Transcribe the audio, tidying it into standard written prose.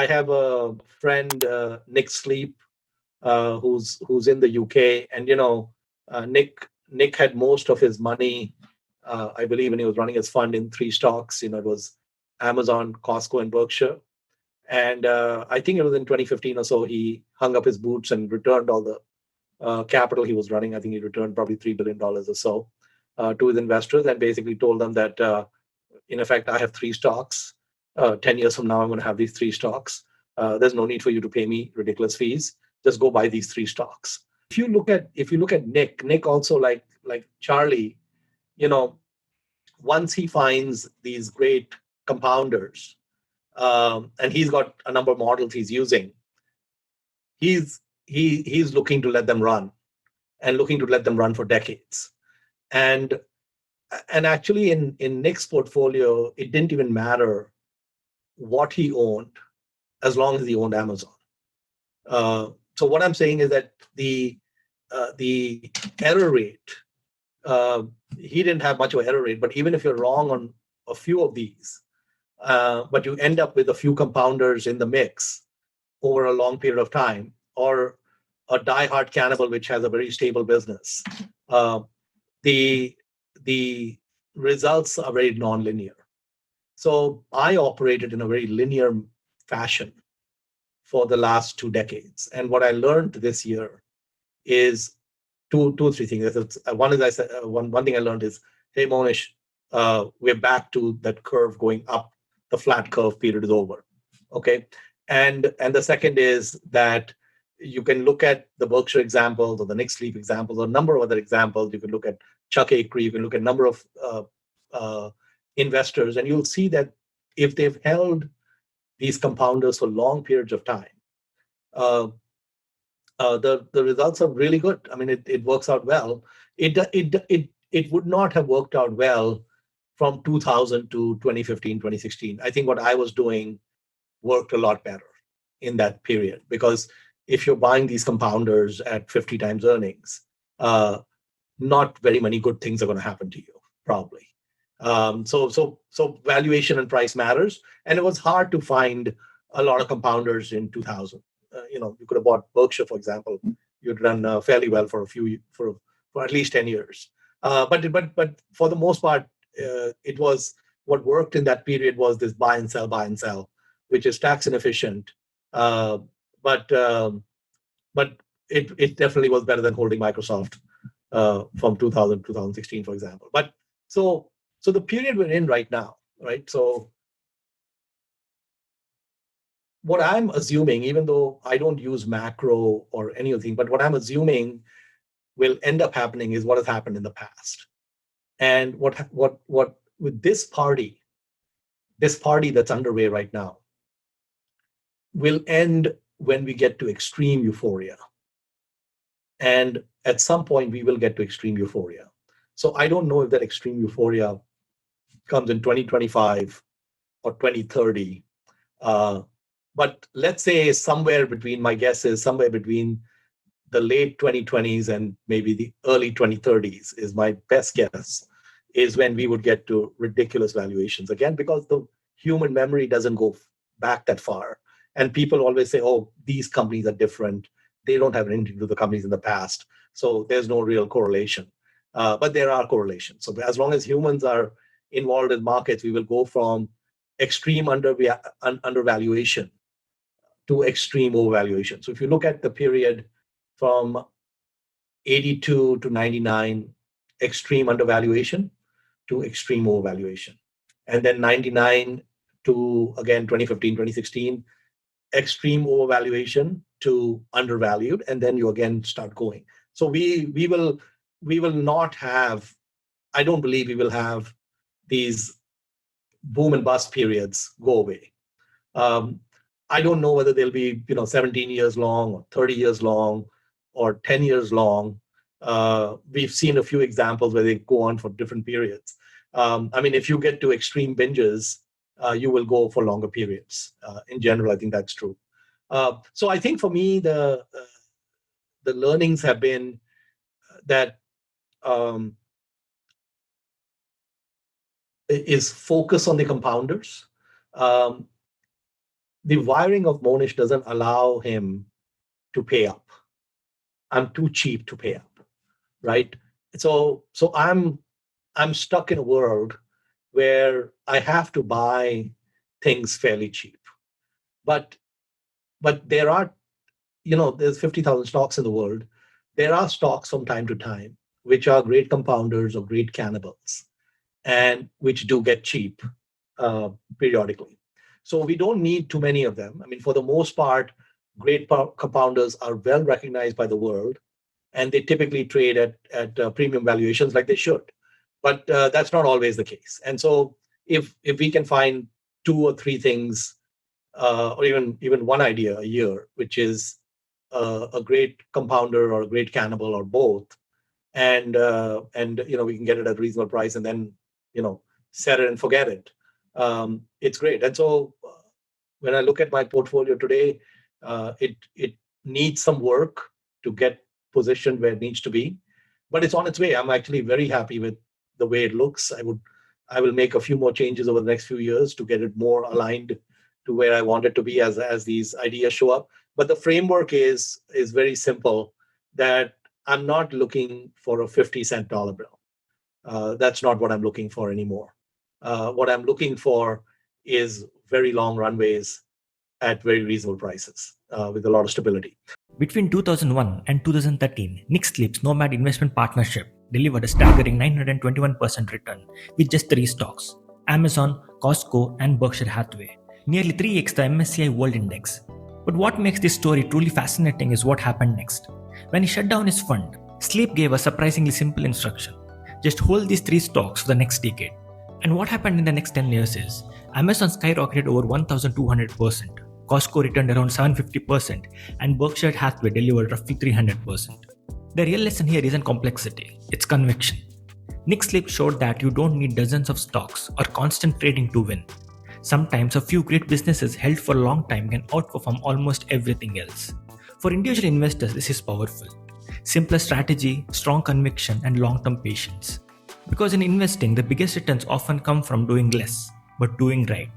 I have a friend, Nick Sleep, who's in the UK, and Nick had most of his money, I believe, when he was running his fund in three stocks. It was Amazon, Costco, and Berkshire. And I think it was in 2015 or so, he hung up his boots and returned all the capital he was running. I think he returned probably $3 billion or so to his investors, and basically told them that, in effect, I have three stocks. 10 years from now, I'm going to have these three stocks. There's no need for you to pay me ridiculous fees. Just go buy these three stocks. If you look at Nick also, like Charlie, you know, once he finds these great compounders, and he's got a number of models he's using, he's looking to let them run, and looking to let them run for decades. And actually, in Nick's portfolio, it didn't even matter what he owned as long as he owned Amazon. So what I'm saying is that the error rate, uh, he didn't have much of an error rate, but even if you're wrong on a few of these, but you end up with a few compounders in the mix over a long period of time, or a diehard cannibal which has a very stable business, uh, the the results are very nonlinear. So I operated in a very linear fashion for the last 2 decades. And what I learned this year is two or three things. One is, I said, one thing I learned is, hey, Mohnish, we're back to that curve going up. The flat curve period is over. Okay. And the second is that you can look at the Berkshire examples, or the Nick Sleep examples, or a number of other examples. You can look at Chuck Akre, you can look at a number of uh, investors, and you'll see that if they've held these compounders for long periods of time, uh, the results are really good. I mean, it works out well. It would not have worked out well from 2000 to 2015, 2016. I think what I was doing worked a lot better in that period, because if you're buying these compounders at 50 times earnings, uh, not very many good things are going to happen to you, probably. So valuation and price matters, and it was hard to find a lot of compounders in 2000. You could have bought Berkshire, for example. You'd done fairly well for for at least 10 years. But for the most part, it was what worked in that period was this buy and sell, which is tax inefficient, uh, but but it definitely was better than holding Microsoft from 2000 to 2016, for example. But so so the period we're in right now, right? So what I'm assuming, even though I don't use macro or anything, but what I'm assuming will end up happening is what has happened in the past. And what with this party that's underway right now will end when we get to extreme euphoria. And at some point, we will get to extreme euphoria. So I don't know if that extreme euphoria comes in 2025 or 2030. Uh, but let's say somewhere between, my guess is somewhere between the late 2020s and maybe the early 2030s is my best guess, is when we would get to ridiculous valuations again, because the human memory doesn't go back that far. And people always say, oh, these companies are different. They don't have anything to do with the companies in the past. So there's no real correlation. But there are correlations. So as long as humans are involved in markets, we will go from extreme undervaluation to extreme overvaluation. So if you look at the period from 82 to 99, extreme undervaluation to extreme overvaluation. And then 99 to, again, 2015, 2016, extreme overvaluation to undervalued. And then you again start going. So we will not have, I don't believe we will have these boom and bust periods go away. Um, I don't know whether they'll be 17 years long or 30 years long or 10 years long. We've seen a few examples where they go on for different periods. I mean, if you get to extreme binges, you will go for longer periods. In general, I think that's true. So I think for me, the learnings have been that um, is focus on the compounders. Um, the wiring of Mohnish doesn't allow him to pay up. I'm too cheap to pay up, right? So I'm stuck in a world where I have to buy things fairly cheap. But there are, there's 50,000 stocks in the world. There are stocks from time to time which are great compounders or great cannibals, and which do get cheap uh, periodically. So we don't need too many of them. I mean, for the most part, great compounders are well recognized by the world, and they typically trade at premium valuations like they should. But that's not always the case. And so if we can find two or three things, or even one idea a year, which is a great compounder or a great cannibal or both, and we can get it at a reasonable price, and then set it and forget it. It's great. And so when I look at my portfolio today, it needs some work to get positioned where it needs to be, but it's on its way. I'm actually very happy with the way it looks. I will make a few more changes over the next few years to get it more aligned to where I want it to be as these ideas show up. But the framework is very simple. That I'm not looking for a 50-cent dollar bill. That's not what I'm looking for anymore. What I'm looking for is very long runways at very reasonable prices with a lot of stability. Between 2001 and 2013, Nick Sleep's Nomad investment partnership delivered a staggering 921% return with just three stocks: Amazon, Costco, and Berkshire Hathaway, nearly 3x the MSCI World Index. But what makes this story truly fascinating is what happened next. When he shut down his fund, Sleep gave a surprisingly simple instruction: just hold these three stocks for the next decade. And what happened in the next 10 years is Amazon skyrocketed over 1,200%, Costco returned around 750%, and Berkshire Hathaway delivered roughly 300%. The real lesson here isn't complexity, it's conviction. Nick Sleep showed that you don't need dozens of stocks or constant trading to win. Sometimes a few great businesses held for a long time can outperform almost everything else. For individual investors, this is powerful. Simpler strategy, strong conviction, and long-term patience. Because in investing, the biggest returns often come from doing less, but doing right.